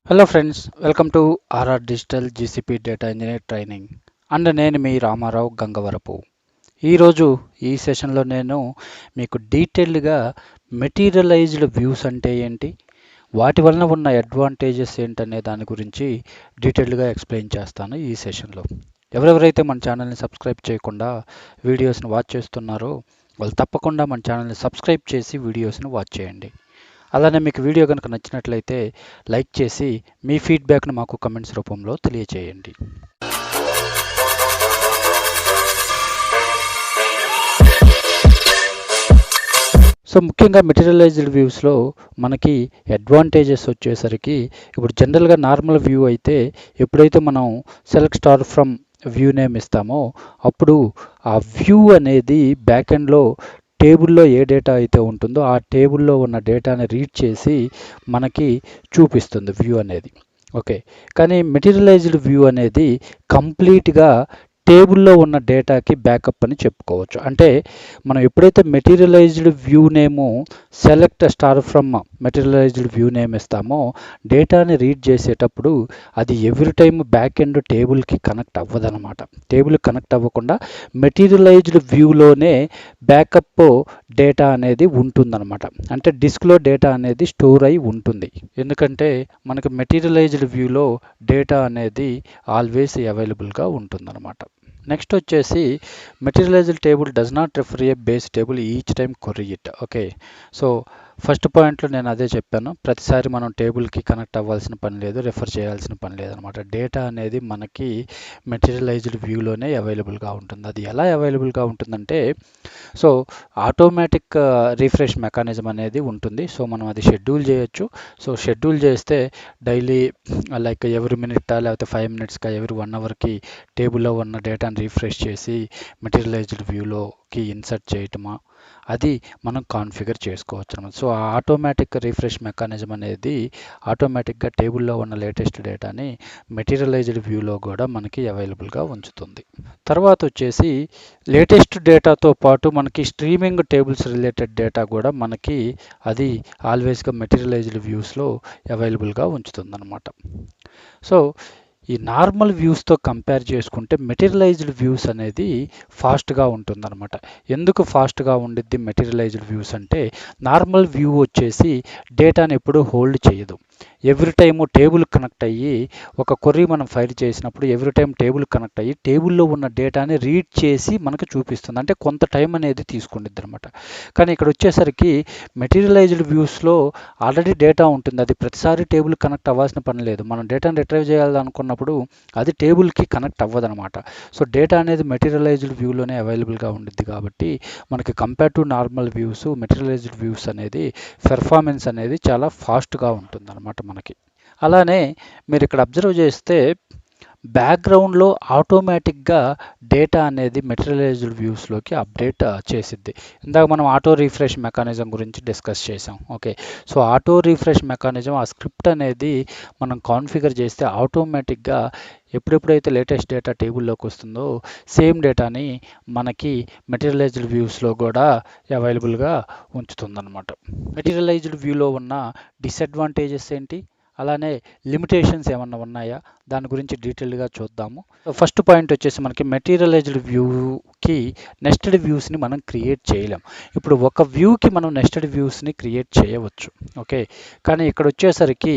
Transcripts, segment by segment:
Hello friends, welcome to RR digital GCP data engineer training and నేను మీ రామారావు గంగవరపు. ఈరోజు ఈ సెషన్లో నేను మీకు డీటెయిల్డ్గా మెటీరియలైజ్డ్ వ్యూస్ అంటే ఏంటి, వాటి వలన ఉన్న అడ్వాంటేజెస్ ఏంటనే దాని గురించి డీటెయిల్డ్గా ఎక్స్ప్లెయిన్ చేస్తాను ఈ సెషన్లో. ఎవరెవరైతే మన ఛానల్ని సబ్స్క్రైబ్ చేయకుండా వీడియోస్ని వాచ్ చేస్తున్నారో వాళ్ళు తప్పకుండా మన ఛానల్ని సబ్స్క్రైబ్ చేసి వీడియోస్ని వాచ్ చేయండి. అలానే మీకు వీడియో కనుక నచ్చినట్లయితే లైక్ చేసి మీ ఫీడ్బ్యాక్ను మాకు కమెంట్స్ రూపంలో తెలియచేయండి. సో ముఖ్యంగా మెటీరియలైజ్డ్ వ్యూస్లో మనకి అడ్వాంటేజెస్ వచ్చేసరికి, ఇప్పుడు జనరల్గా నార్మల్ వ్యూ అయితే ఎప్పుడైతే మనం select star from view name ఇస్తామో అప్పుడు ఆ వ్యూ అనేది బ్యాక్ ఎండ్లో టేబుల్లో ఏ డేటా అయితే ఉంటుందో ఆ టేబుల్లో ఉన్న డేటాని రీడ్ చేసి మనకి చూపిస్తుంది వ్యూ అనేది. ఓకే, కానీ మెటీరియలైజ్డ్ వ్యూ అనేది కంప్లీట్గా టేబుల్లో ఉన్న డేటాకి బ్యాకప్ అని చెప్పుకోవచ్చు. అంటే మనం ఎప్పుడైతే materialized view name select star from materialized view name ఇస్తామో డేటాని రీడ్ చేసేటప్పుడు అది ఎవ్రీ టైమ్ బ్యాక్ ఎండ్ టేబుల్కి కనెక్ట్ అవ్వదనమాట. టేబుల్ కనెక్ట్ అవ్వకుండా మెటీరియలైజ్డ్ వ్యూలోనే బ్యాకప్ డేటా అనేది ఉంటుందన్నమాట. అంటే డిస్క్లో డేటా అనేది స్టోర్ అయి ఉంటుంది. ఎందుకంటే మనకు మెటీరియలైజ్డ్ వ్యూలో డేటా అనేది ఆల్వేస్ అవైలబుల్గా ఉంటుందన్నమాట. నెక్స్ట్ వచ్చేసి materialised table does not refer A base table each time కొర్రీ it. Okay, so first పాయింట్లో నేను అదే చెప్పాను, ప్రతిసారి మనం టేబుల్కి కనెక్ట్ అవ్వాల్సిన పని లేదు, రెఫర్ చేయాల్సిన పని లేదనమాట. డేటా అనేది మనకి మెటీరియలైజ్డ్ వ్యూలోనే అవైలబుల్గా ఉంటుంది. అది ఎలా అవైలబుల్గా ఉంటుందంటే, సో ఆటోమేటిక్ రిఫ్రెష్ మెకానిజం అనేది ఉంటుంది. సో మనం అది షెడ్యూల్ చేయొచ్చు. సో షెడ్యూల్ చేస్తే డైలీ లైక్ ఎవ్రీ మినిటా లేకపోతే 5 మినిట్స్కా ఎవ్రీ 1 అవర్కి టేబుల్లో ఉన్న డేటాని రీఫ్రెష్ చేసి మెటీరియలైజ్డ్ వ్యూలోకి ఇన్సర్ట్ చేయటమా, అది మనం కాన్ఫిగర్ చేసుకోవచ్చు అనమాట. సో ఆ ఆటోమేటిక్ రిఫ్రెష్ మెకానిజం అనేది ఆటోమేటిక్గా టేబుల్లో ఉన్న లేటెస్ట్ డేటాని మెటీరియలైజ్డ్ వ్యూలో కూడా మనకి అవైలబుల్గా ఉంచుతుంది. తర్వాత వచ్చేసి లేటెస్ట్ డేటాతో పాటు మనకి స్ట్రీమింగ్ టేబుల్స్ రిలేటెడ్ డేటా కూడా మనకి అది ఆల్వేస్గా మెటీరియలైజ్డ్ వ్యూస్లో అవైలబుల్గా ఉంచుతుంది అనమాట. సో ఈ నార్మల్ వ్యూస్తో కంపేర్ చేసుకుంటే మెటీరియలైజ్డ్ వ్యూస్ అనేది ఫాస్ట్గా ఉంటుందన్నమాట. ఎందుకు ఫాస్ట్గా ఉండిద్ది మెటీరియలైజ్డ్ వ్యూస్ అంటే, నార్మల్ వ్యూ వచ్చేసి డేటాని ఎప్పుడూ హోల్డ్ చేయదు. ఎవ్రీ టైము టేబుల్ కనెక్ట్ అయ్యి ఒక క్వరీ మనం ఫైల్ చేసినప్పుడు ఎవ్రీ టైం టేబుల్ కనెక్ట్ అయ్యి టేబుల్లో ఉన్న డేటాని రీడ్ చేసి మనకు చూపిస్తుంది. అంటే కొంత టైం అనేది తీసుకుంటుంది అనమాట. కానీ ఇక్కడ వచ్చేసరికి మెటీరియలైజ్డ్ వ్యూస్లో ఆల్రెడీ డేటా ఉంటుంది, అది ప్రతిసారి టేబుల్ కనెక్ట్ అవ్వాల్సిన పని లేదు. మనం డేటాను రిట్రైవ్ చేయాలనుకున్నప్పుడు అది టేబుల్కి కనెక్ట్ అవ్వదనమాట. సో డేటా అనేది మెటీరియలైజ్డ్ వ్యూలోనే అవైలబుల్గా ఉండిద్ది కాబట్టి మనకి compare to normal views materialised views అనేది పెర్ఫార్మెన్స్ అనేది చాలా ఫాస్ట్గా ఉంటుంది అనమాట మనకి. అలానే మీరు ఇక్కడ అబ్జర్వ్ చేస్తే బ్యాక్గ్రౌండ్లో ఆటోమేటిక్గా డేటా అనేది మెటీరియలైజ్డ్ వ్యూస్లోకి అప్డేట్ చేసిద్ది. ఇందాక మనం ఆటో రీఫ్రెష్ మెకానిజం గురించి డిస్కస్ చేసాం. Okay, so auto refresh mechanism ఆ స్క్రిప్ట్ అనేది మనం కాన్ఫిగర్ చేస్తే ఆటోమేటిక్గా ఎప్పుడెప్పుడైతే లేటెస్ట్ డేటా టేబుల్లోకి వస్తుందో సేమ్ డేటాని మనకి మెటీరియలైజ్డ్ వ్యూస్లో కూడా అవైలబుల్గా ఉంచుతుందన్నమాట. మెటీరియలైజ్డ్ వ్యూలో ఉన్న డిసడ్వాంటేజెస్ ఏంటి, అలానే లిమిటేషన్స్ ఏమన్నా ఉన్నాయా, దాని గురించి డీటెయిల్గా చూద్దాము. ఫస్ట్ పాయింట్ వచ్చేసి మనకి మెటీరియలైజ్డ్ వ్యూకి నెస్టెడ్ వ్యూస్ని మనం క్రియేట్ చేయలేం. ఇప్పుడు ఒక వ్యూకి మనం నెస్టెడ్ వ్యూస్ని క్రియేట్ చేయవచ్చు. ఓకే, కానీ ఇక్కడ వచ్చేసరికి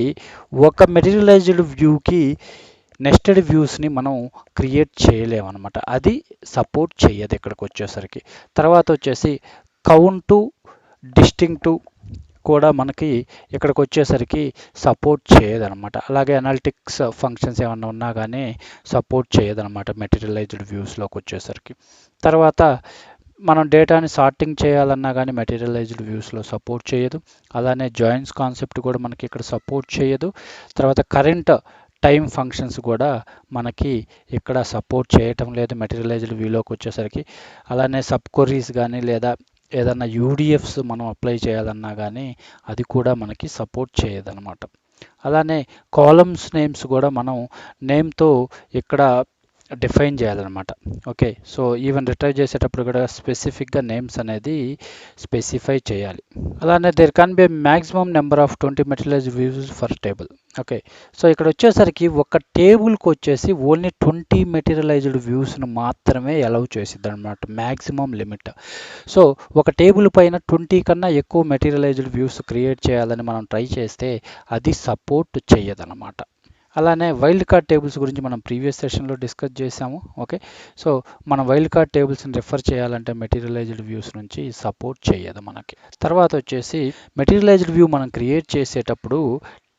ఒక మెటీరియలైజ్డ్ వ్యూకి నెస్టెడ్ వ్యూస్ని మనం క్రియేట్ చేయలేమన్నమాట. అది సపోర్ట్ చేయదు ఇక్కడికి వచ్చేసరికి. తర్వాత వచ్చేసి కౌంటు డిస్టింక్టు కూడా మనకి ఇక్కడికి వచ్చేసరికి సపోర్ట్ చేయదనమాట. అలాగే అనాలిటిక్స్ ఫంక్షన్స్ ఏమన్నా ఉన్నా కానీ సపోర్ట్ చేయదనమాట మెటీరియలైజ్డ్ వ్యూస్లోకి వచ్చేసరికి. తర్వాత మనం డేటాని సార్టింగ్ చేయాలన్నా కానీ మెటీరియలైజ్డ్ వ్యూస్లో సపోర్ట్ చేయదు. అలానే జాయిన్స్ కాన్సెప్ట్ కూడా మనకి ఇక్కడ సపోర్ట్ చేయదు. తర్వాత కరెంట్ టైం ఫంక్షన్స్ కూడా మనకి ఇక్కడ సపోర్ట్ చేయటం లేదు మెటీరియలైజ్డ్ వ్యూలోకి వచ్చేసరికి. అలానే సబ్ క్వరీస్ కానీ లేదా ఏదన్నా యూడిఎఫ్స్ మనం అప్లై చేయాలన్నా కానీ అది కూడా మనకి సపోర్ట్ చేయదన్నమాట. అలానే కాలమ్స్ నేమ్స్ కూడా మనం నేమ్తో ఇక్కడ డిఫైన్ చేయాలన్నమాట. ఓకే, సో ఈవెన్ రిట్రైవ్ చేసేటప్పుడు కూడా స్పెసిఫిక్గా నేమ్స్ అనేది స్పెసిఫై చేయాలి. అలానే there can be maximum number of 20 materialized views for table. Okay, so ఇక్కడ వచ్చేసరికి ఒక టేబుల్కి వచ్చేసి ఓన్లీ 20 మెటీరియలైజ్డ్ వ్యూస్ను మాత్రమే అలౌ చేసిద్ది అనమాట, మ్యాక్సిమం లిమిట్. సో ఒక టేబుల్ పైన 20 కన్నా ఎక్కువ మెటీరియలైజ్డ్ వ్యూస్ క్రియేట్ చేయాలని మనం ట్రై చేస్తే అది సపోర్ట్ చేయదన్నమాట. అలానే వైల్డ్ కార్డ్ టేబుల్స్ గురించి మనం ప్రీవియస్ సెషన్లో డిస్కస్ చేసాము. ఓకే, సో మనం వైల్డ్ కార్డ్ టేబుల్స్ని రిఫర్ చేయాలంటే మెటీరియలైజ్డ్ వ్యూస్ నుంచి సపోర్ట్ చేయదు మనకి. తర్వాత వచ్చేసి మెటీరియలైజ్డ్ వ్యూ మనం క్రియేట్ చేసేటప్పుడు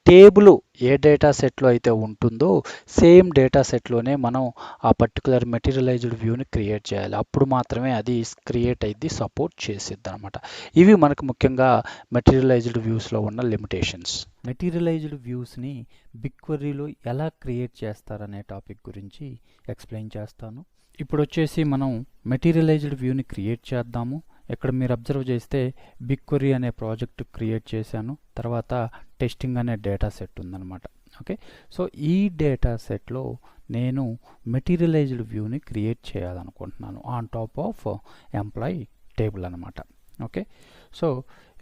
టేబుల్ ఏ డేటా సెట్లో అయితే ఉంటుందో సేమ్ డేటా సెట్లోనే మనం ఆ పర్టికులర్ మెటీరియలైజ్డ్ వ్యూని క్రియేట్ చేయాలి. అప్పుడు మాత్రమే అది క్రియేట్ అయ్యి సపోర్ట్ చేసిద్ది అనమాట. ఇవి మనకు ముఖ్యంగా మెటీరియలైజ్డ్ వ్యూస్లో ఉన్న లిమిటేషన్స్. మెటీరియలైజ్డ్ వ్యూస్ని బిగ్క్వెరీలో ఎలా క్రియేట్ చేస్తారనే టాపిక్ గురించి ఎక్స్ప్లెయిన్ చేస్తాను. ఇప్పుడు వచ్చేసి మనం మెటీరియలైజ్డ్ వ్యూని క్రియేట్ చేద్దాము. ఇక్కడ మీరు అబ్జర్వ్ చేస్తే బిగ్క్వెరీ అనే ప్రాజెక్ట్ క్రియేట్ చేశాను. తర్వాత టెస్టింగ్ అనే డేటా సెట్ ఉందన్నమాట. ఓకే, సో ఈ డేటా సెట్లో నేను మెటీరియలైజ్డ్ వ్యూని క్రియేట్ చేయాలనుకుంటున్నాను on top of employee table అనమాట. ఓకే, సో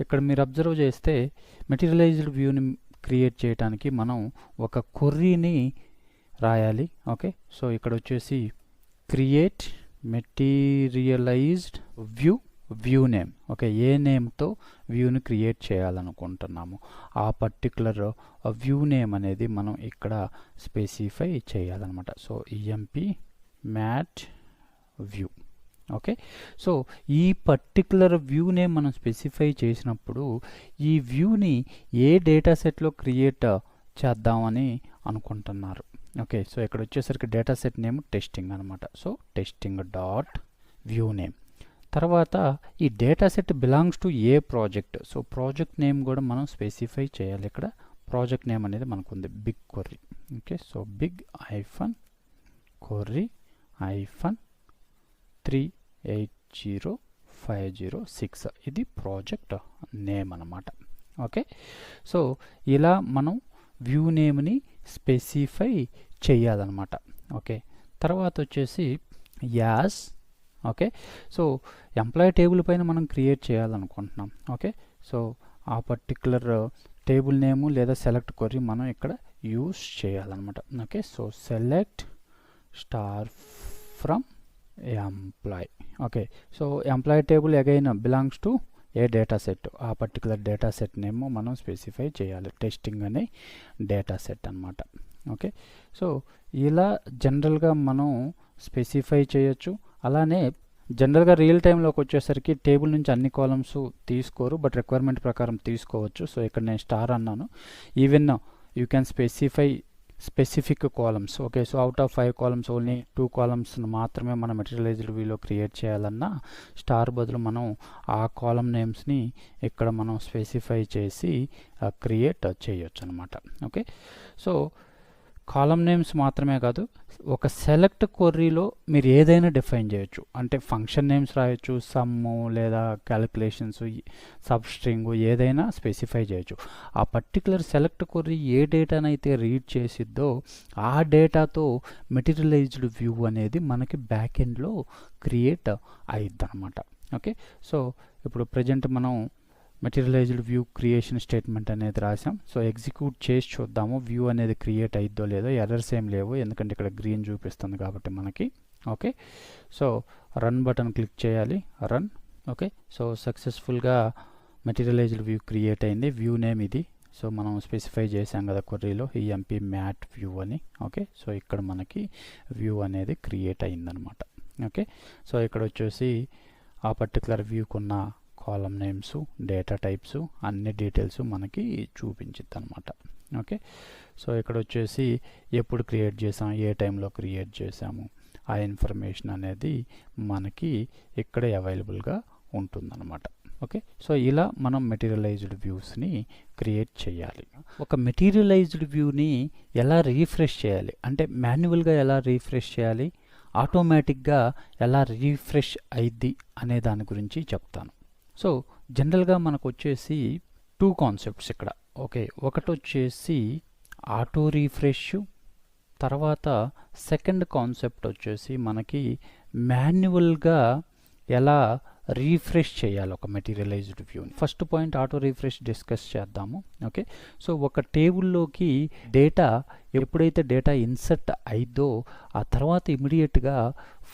ఇక్కడ మీరు అబ్జర్వ్ చేస్తే మెటీరియలైజ్డ్ వ్యూని క్రియేట్ చేయడానికి మనం ఒక క్వెరీని రాయాలి. ఓకే, సో ఇక్కడ వచ్చేసి create materialized view name. Okay, ఏ నేమ్తో వ్యూని క్రియేట్ చేయాలనుకుంటున్నాము ఆ పర్టికులర్ వ్యూ నేమ్ అనేది మనం ఇక్కడ స్పెసిఫై చేయాలన్నమాట. So EMP mat view. Okay, so ఈ పర్టికులర్ వ్యూ నేమ్ మనం స్పెసిఫై చేసినప్పుడు ఈ వ్యూని ఏ డేటా సెట్లో క్రియేట్ చేద్దామని అనుకుంటున్నారు. ఓకే, సో ఇక్కడ వచ్చేసరికి డేటా సెట్ నేమ్ టెస్టింగ్ అనమాట. So testing dot view name. తర్వాత ఈ data set belongs to a project. So project name కూడా మనం స్పెసిఫై చేయాలి. ఇక్కడ ప్రాజెక్ట్ నేమ్ అనేది మనకు ఉంది big query. Okay, so big -query -3805006 ఇది ప్రాజెక్ట్ నేమ్ అనమాట. ఓకే, సో ఇలా మనం వ్యూ నేమ్ని స్పెసిఫై చేయాలన్నమాట. ఓకే, తర్వాత వచ్చేసి as. Okay, so employee table పైన మనం క్రియేట్ చేయాలనుకుంటున్నాం. ఓకే, సో ఆ పర్టికులర్ టేబుల్ నేము లేదా సెలెక్ట్ క్వెరీ మనం ఇక్కడ యూస్ చేయాలన్నమాట. Okay, so select star from employee. Okay, so employee table again belongs to a data set, ఆ పర్టికులర్ డేటా సెట్ నేమ్ మనం స్పెసిఫై చేయాలి. టెస్టింగ్ అనే డేటా సెట్ అనమాట. ఓకే, సో ఇలా జనరల్గా మనం స్పెసిఫై చేయొచ్చు. అలానే జనరల్గా రియల్ టైంలోకి వచ్చేసరికి టేబుల్ నుంచి అన్ని కాలమ్స్ తీసుకోరు, బట్ రిక్వైర్మెంట్ ప్రకారం తీసుకోవచ్చు. సో ఇక్కడ నేను స్టార్ అన్నాను. Even you can specify specific columns. Okay, so out of 5 columns only 2 columns మాత్రమే మనం మెటీరియలైజ్డ్ వ్యూలో క్రియేట్ చేయాలన్నా స్టార్ బదులు మనం ఆ కాలమ్ నేమ్స్ని ఇక్కడ మనం స్పెసిఫై చేసి క్రియేట్ చేయొచ్చు అనమాట. ఓకే, సో కాలమ్ నేమ్స్ మాత్రమే కాదు, ఒక సెలెక్ట్ క్వెరీలో మీరు ఏదైనా డిఫైన్ చేయొచ్చు. అంటే ఫంక్షన్ నేమ్స్ రాయొచ్చు, సమ్ము లేదా క్యాలిక్యులేషన్స్, సబ్స్ట్రింగ్ ఏదైనా స్పెసిఫై చేయొచ్చు. ఆ పర్టికులర్ సెలెక్ట్ క్వెరీ ఏ డేటానైతే రీడ్ చేసిద్దో ఆ డేటాతో మెటీరియలైజ్డ్ వ్యూ అనేది మనకి బ్యాక్ ఎండ్లో క్రియేట్ అయిద్ది అనమాట. ఓకే, సో ఇప్పుడు ప్రజెంట్ మనం మెటీరియలైజ్డ్ వ్యూ క్రియేషన్ స్టేట్మెంట్ అనేది రాసాం. సో ఎగ్జిక్యూట్ చేసి చూద్దాము వ్యూ అనేది క్రియేట్ అయిద్దో లేదో. ఎర్రర్స్ ఏం లేవు ఎందుకంటే ఇక్కడ గ్రీన్ చూపిస్తుంది కాబట్టి మనకి. Okay, so run button click చేయాలి, రన్. ఓకే, సో సక్సెస్ఫుల్గా మెటీరియలైజ్డ్ వ్యూ క్రియేట్ అయింది. వ్యూ నేమ్ ఇది. సో మనం స్పెసిఫై చేసాం కదా క్వెరీలో ఈఎంపి మ్యాట్ వ్యూ అని. ఓకే, సో ఇక్కడ మనకి వ్యూ అనేది క్రియేట్ అయిందనమాట. ఓకే, సో ఇక్కడ వచ్చేసి ఆ పర్టికులర్ వ్యూకున్న కాలమ్ నేమ్స్, డేటా టైప్స్, అన్ని డీటెయిల్స్ మనకి చూపించిద్ది అనమాట. ఓకే, సో ఇక్కడ వచ్చేసి ఎప్పుడు క్రియేట్ చేసాం, ఏ టైంలో క్రియేట్ చేసాము, ఆ ఇన్ఫర్మేషన్ అనేది మనకి ఇక్కడే అవైలబుల్గా ఉంటుందన్నమాట. ఓకే, సో ఇలా మనం మెటీరియలైజ్డ్ వ్యూస్ని క్రియేట్ చేయాలి. ఒక మెటీరియలైజ్డ్ వ్యూని ఎలా రీఫ్రెష్ చేయాలి అంటే మాన్యువల్గా ఎలా రీఫ్రెష్ చేయాలి, ఆటోమేటిక్గా ఎలా రీఫ్రెష్ అయిద్ది అనే దాని గురించి చెప్తాను. సో జనరల్గా మనకు వచ్చేసి 2 కాన్సెప్ట్స్ ఇక్కడ. ఓకే, ఒకటి వచ్చేసి ఆటో రీఫ్రెష్, తర్వాత సెకండ్ కాన్సెప్ట్ వచ్చేసి మనకి మాన్యువల్గా ఎలా రీఫ్రెష్ చేయాలి ఒక మెటీరియలైజ్డ్ వ్యూని. First point auto refresh discuss చేద్దాము. ఓకే, సో ఒక టేబుల్లోకి డేటా ఎప్పుడైతే డేటా ఇన్సర్ట్ అయిద్దో ఆ తర్వాత ఇమీడియట్గా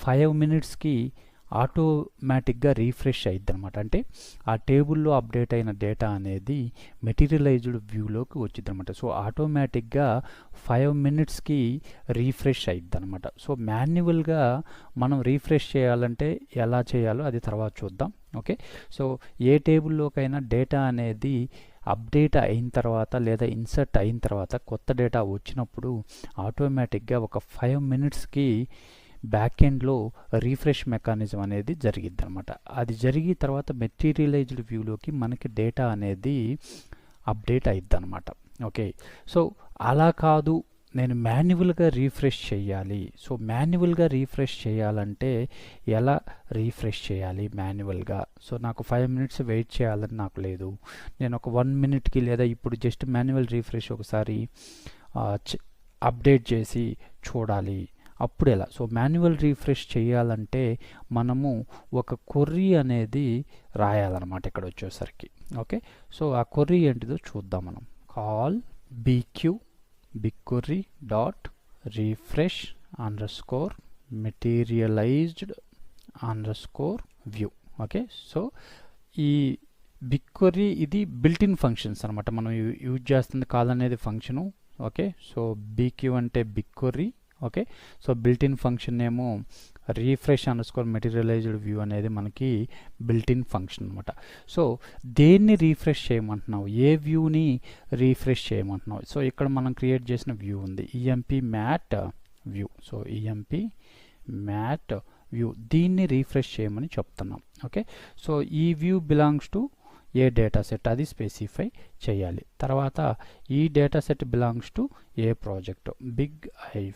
5 minutesకి ఆటోమేటిక్గా రీఫ్రెష్ అయిద్ది అనమాట. అంటే ఆ టేబుల్లో అప్డేట్ అయిన డేటా అనేది మెటీరియలైజ్డ్ వ్యూలోకి వచ్చింది అనమాట. సో ఆటోమేటిక్గా 5 minutesకి రీఫ్రెష్ అయిద్ది అనమాట. సో మాన్యువల్గా మనం రీఫ్రెష్ చేయాలంటే ఎలా చేయాలో అది తర్వాత చూద్దాం. ఓకే, సో ఏ టేబుల్లోకైనా డేటా అనేది అప్డేట్ అయిన తర్వాత లేదా ఇన్సర్ట్ అయిన తర్వాత కొత్త డేటా వచ్చినప్పుడు ఆటోమేటిక్గా ఒక 5 minutesకి బ్యాక్ ఎండ్లో రీఫ్రెష్ మెకానిజం అనేది జరిగిద్ది అనమాట. అది జరిగిన తర్వాత మెటీరియలైజ్డ్ వ్యూలోకి మనకి డేటా అనేది అప్డేట్ అయిద్ది అనమాట. ఓకే, సో అలా కాదు నేను మాన్యువల్గా రీఫ్రెష్ చేయాలి. సో మాన్యువల్గా రీఫ్రెష్ చేయాలంటే ఎలా రీఫ్రెష్ చేయాలి మాన్యువల్గా? సో నాకు 5 minutes వెయిట్ చేయాలని నాకు లేదు. నేను ఒక 1 minuteకి లేదా ఇప్పుడు జస్ట్ మాన్యువల్ రీఫ్రెష్ ఒకసారి అప్డేట్ చేసి చూడాలి. అప్పుడు ఎలా? సో మాన్యువల్ రీఫ్రెష్ చేయాలంటే మనము ఒక క్వెరీ అనేది రాయాలన్నమాట ఇక్కడ వచ్చేసరికి. ఓకే, సో ఆ క్వెరీ ఏంటిదో చూద్దాం మనం. Call BigQuery dot refresh underscore materialised underscore view. Okay, so ఈ BigQuery ఇది బిల్ట్-ఇన్ ఫంక్షన్స్ అనమాట. మనం యూజ్ చేస్తుంది కాల్ అనేది ఫంక్షను. ఓకే, సో BQ అంటే BigQuery. Okay, so built-in function ఏమో రీఫ్రెష్ అండర్స్కోర్ మెటీరియలైజ్డ్ వ్యూ అనేది మనకి బిల్ట్-ఇన్ ఫంక్షన్ అనమాట. సో దేన్ని రీఫ్రెష్ చేయమంటున్నావు? ఏ వ్యూని రీఫ్రెష్ చేయమంటున్నావు? సో ఇక్కడ మనం క్రియేట్ చేసిన వ్యూ ఉంది EMP mat view. So EMP mat view దీన్ని రీఫ్రెష్ చేయమని చెప్తున్నాం. ఓకే, సో ఈ view belongs to a data set అది స్పెసిఫై చేయాలి. తర్వాత ఈ data set belongs to a project big-query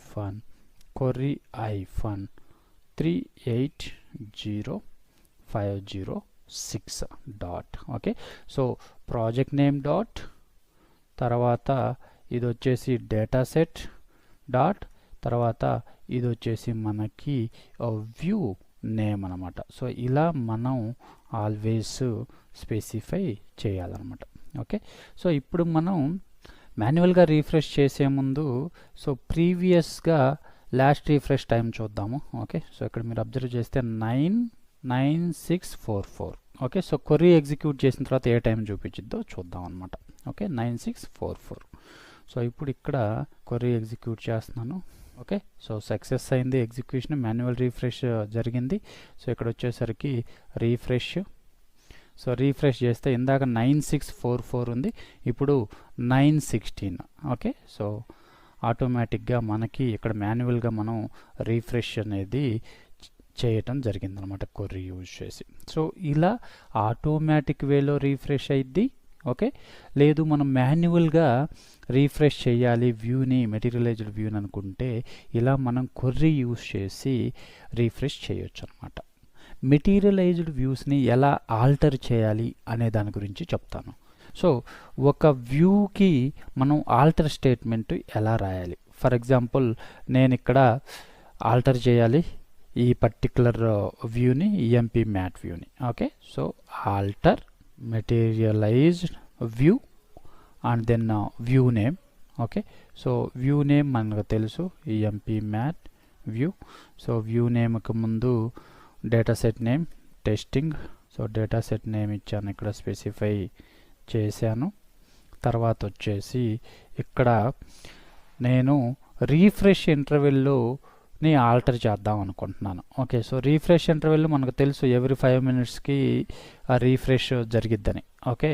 380506 dot. Okay, so project name dot, తర్వాత ఇది వచ్చేసి డేటా సెట్ డాట్, తర్వాత ఇది వచ్చేసి మనకి వ్యూ నేమ్ అనమాట. సో ఇలా మనం ఆల్వేస్ స్పెసిఫై చేయాలన్నమాట. ఓకే, సో ఇప్పుడు మనం మాన్యువల్గా రీఫ్రెష్ చేసే ముందు సో ప్రీవియస్గా లాస్ట్ రీఫ్రెష్ టైం చూద్దాము. ఓకే, సో ఇక్కడ మీరు అబ్జర్వ్ చేస్తే 9:9644. ఓకే, సో క్వెరీ ఎగ్జిక్యూట్ చేసిన తర్వాత ఏ టైం చూపించిద్దో చూద్దాం అనమాట. ఓకే, 9:644. సో ఇప్పుడు ఇక్కడ క్వెరీ ఎగ్జిక్యూట్ చేస్తున్నాను. ఓకే, సో సక్సెస్ అయింది ఎగ్జిక్యూషన్, మాన్యువల్ రీఫ్రెష్ జరిగింది. సో ఇక్కడ వచ్చేసరికి రీఫ్రెష్. సో రీఫ్రెష్ చేస్తే ఇందాక 9:644 ఉంది, ఇప్పుడు 9:16. ఓకే, సో ఆటోమేటిక్గా మనకి ఇక్కడ మాన్యువల్గా మనం రీఫ్రెష్ అనేది చేయటం జరిగిందనమాట క్వెరీ యూజ్ చేసి. సో ఇలా ఆటోమేటిక్ వేలో రీఫ్రెష్ అయ్యిద్ది. ఓకే, లేదు మనం మాన్యువల్గా రీఫ్రెష్ చేయాలి వ్యూని, మెటీరియలైజ్డ్ వ్యూని అనుకుంటే ఇలా మనం క్వెరీ యూజ్ చేసి రీఫ్రెష్ చేయొచ్చు అనమాట. మెటీరియలైజ్డ్ వ్యూస్ని ఎలా ఆల్టర్ చేయాలి అనే దాని గురించి చెప్తాను. సో ఒక వ్యూకి మనం ఆల్టర్ స్టేట్మెంట్ ఎలా రాయాలి? ఫర్ ఎగ్జాంపుల్ నేను ఇక్కడ ఆల్టర్ చేయాలి ఈ పర్టికులర్ వ్యూని, EMP మ్యాట్ వ్యూని. Okay, so alter materialized view and then view name. Okay, so view name మనకు తెలుసు EMP mat view. So view నేమ్కి ముందు data set name testing. So data set name ఇచ్చాను, ఇక్కడ స్పెసిఫై చేశాను. తర్వాత వచ్చేసి ఇక్కడ నేను రీఫ్రెష్ ఇంటర్వెల్లోని ఆల్టర్ చేద్దాం అనుకుంటున్నాను. ఓకే, సో రీఫ్రెష్ ఇంటర్వెల్ మనకు తెలుసు ఎవ్రీ 5 minutesకి రీఫ్రెష్ జరిగిద్దని. ఓకే,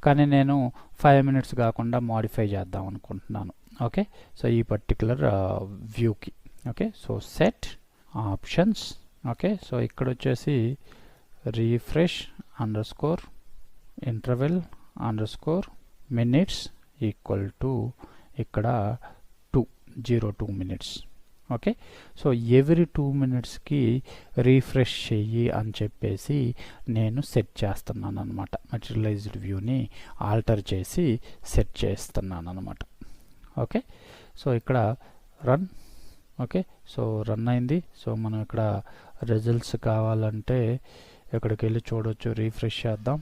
కానీ నేను 5 minutes కాకుండా మాడిఫై చేద్దాం అనుకుంటున్నాను. ఓకే, సో ఈ పర్టికులర్ వ్యూకి. Okay, so set options. Okay, so ఇక్కడ వచ్చేసి refresh underscore interval underscore minutes equal to ఇక్కడ 2 minutes. ఓకే, సో ఎవ్రీ 2 minutesకి రీఫ్రెష్ చెయ్యి అని చెప్పేసి నేను సెట్ చేస్తున్నాను అనమాట. మెటీరియలైజ్డ్ వ్యూని ఆల్టర్ చేసి సెట్ చేస్తున్నాను అనమాట. ఓకే, సో ఇక్కడ రన్ ఓకే, సో రన్ అయింది. సో మనం ఇక్కడ రిజల్ట్స్ కావాలంటే ఇక్కడికి వెళ్ళి చూడవచ్చు. రీఫ్రెష్ చేద్దాం.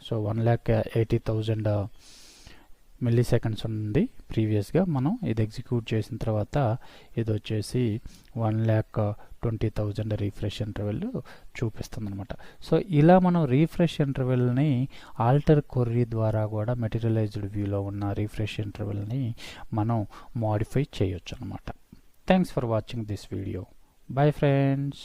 సో 1,80,000 మిల్లీ సెకండ్స్ ఉంది ప్రీవియస్గా. మనం ఇది ఎగ్జిక్యూట్ చేసిన తర్వాత ఇది వచ్చేసి 1,20,000 రీఫ్రెష్ ఇంటర్వెల్ చూపిస్తుంది అనమాట. సో ఇలా మనం రీఫ్రెష్ ఇంటర్వెల్ని ఆల్టర్ క్వెరీ ద్వారా కూడా మెటీరియలైజ్డ్ వ్యూలో ఉన్న రీఫ్రెష్ ఇంటర్వెల్ని మనం మోడిఫై చేయొచ్చు అనమాట. Thanks for watching this video. Bye friends.